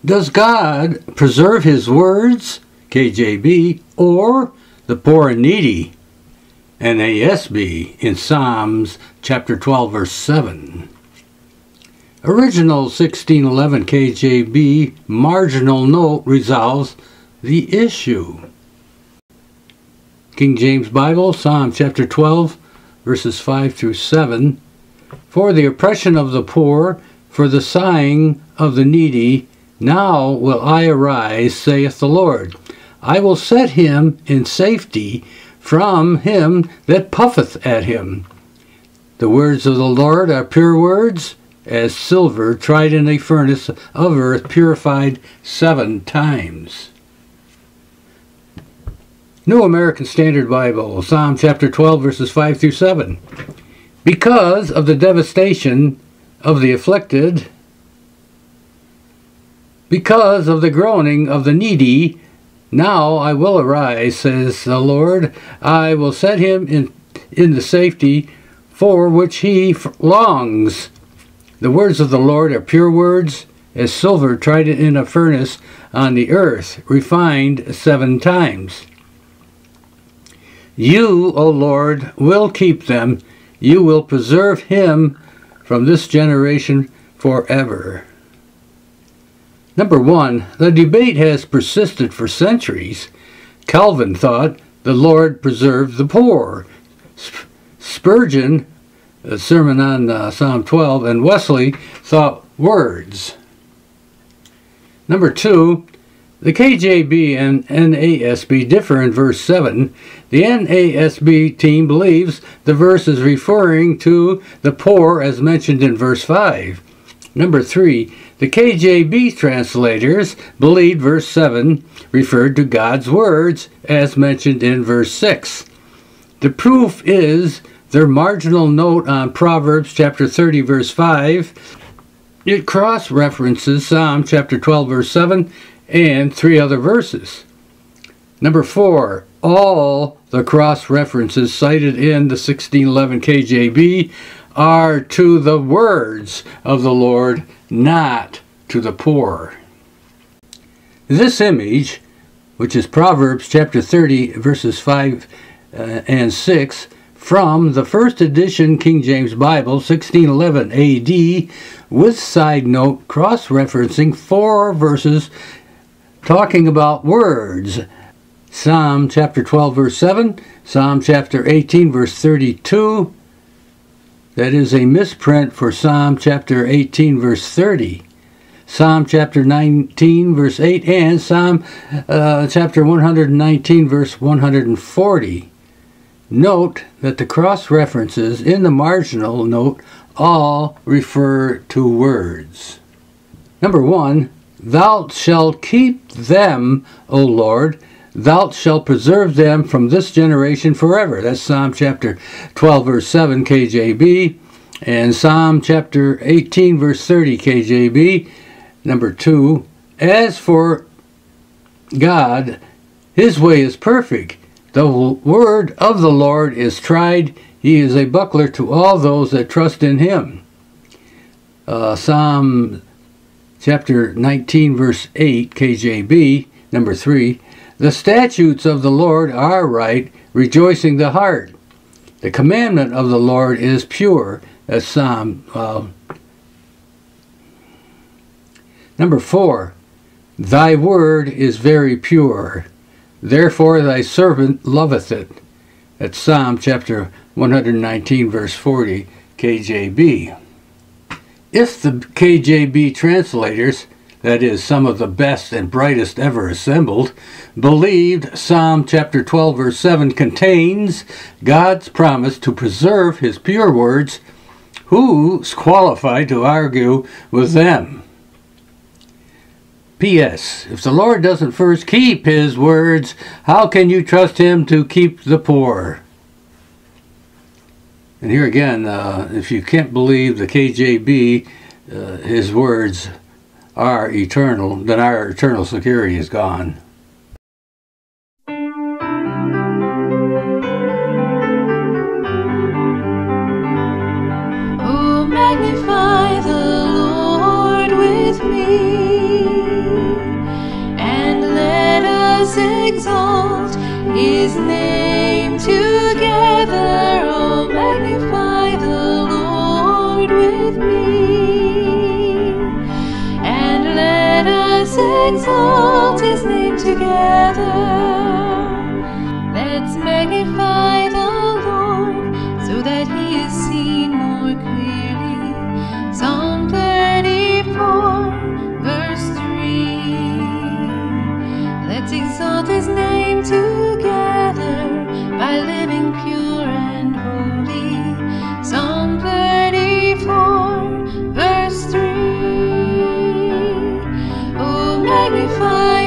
Does God preserve his words, KJB, or the poor and needy, NASB, in Psalms chapter 12, verse 7? Original 1611 KJB marginal note resolves the issue. King James Bible, Psalm chapter 12, verses 5 through 7. For the oppression of the poor, for the sighing of the needy, now will I arise, saith the Lord. I will set him in safety from him that puffeth at him. The words of the Lord are pure words, as silver tried in a furnace of earth, purified 7 times. New American Standard Bible, Psalm chapter 12, verses 5 through 7. Because of the devastation of the afflicted, because of the groaning of the needy, now I will arise, says the Lord. I will set him in the safety for which he longs. The words of the Lord are pure words, as silver tried in a furnace on the earth, refined 7 times. You, O Lord, will keep them. You will preserve him from this generation forever. Number 1, the debate has persisted for centuries. Calvin thought the Lord preserved the poor. Spurgeon, a sermon on Psalm 12, and Wesley thought words. Number 2, the KJB and NASB differ in verse 7. The NASB team believes the verse is referring to the poor as mentioned in verse 5. Number 3, the KJB translators believed verse 7 referred to God's words as mentioned in verse 6. The proof is their marginal note on Proverbs chapter 30 verse 5. It cross-references Psalm chapter 12 verse 7 and 3 other verses. Number 4, all the cross-references cited in the 1611 KJB are to the words of the Lord, not to the poor. This image, which is Proverbs chapter 30 verses 5 and 6, from the first edition King James Bible, 1611 AD, with side note cross-referencing 4 verses talking about words. Psalm chapter 12 verse 7, Psalm chapter 18 verse 32. That is a misprint for Psalm chapter 18 verse 30. Psalm chapter 19 verse 8 and Psalm chapter 119 verse 140. Note that the cross-references in the marginal note all refer to words. Number 1, thou shalt keep them, O Lord, thou shalt preserve them from this generation forever. That's Psalm chapter 12 verse 7 KJB and Psalm chapter 18 verse 30 KJB. Number 2, as for God, his way is perfect. The word of the Lord is tried. He is a buckler to all those that trust in him. Psalm chapter 19 verse 8 KJB. Number 3, the statutes of the Lord are right, rejoicing the heart. The commandment of the Lord is pure. That's Psalm. Number 4, thy word is very pure. Therefore thy servant loveth it. That's Psalm chapter 119 verse 40 KJB. If the KJB translators, that is, some of the best and brightest ever assembled, believed Psalm chapter 12 verse 7 contains God's promise to preserve his pure words, who's qualified to argue with them? P.S. If the Lord doesn't first keep his words, how can you trust him to keep the poor? And here again, if you can't believe the KJB, his words are eternal, then our eternal security is gone. Oh, magnify the Lord with me. His name together. Oh, magnify the Lord with me, and let us exalt His name together. Let's magnify the Lord so that He is seen more clearly. Psalm 34, verse 3. Let's exalt His name together by living pure and holy. Psalm 34, verse 3. Oh, magnify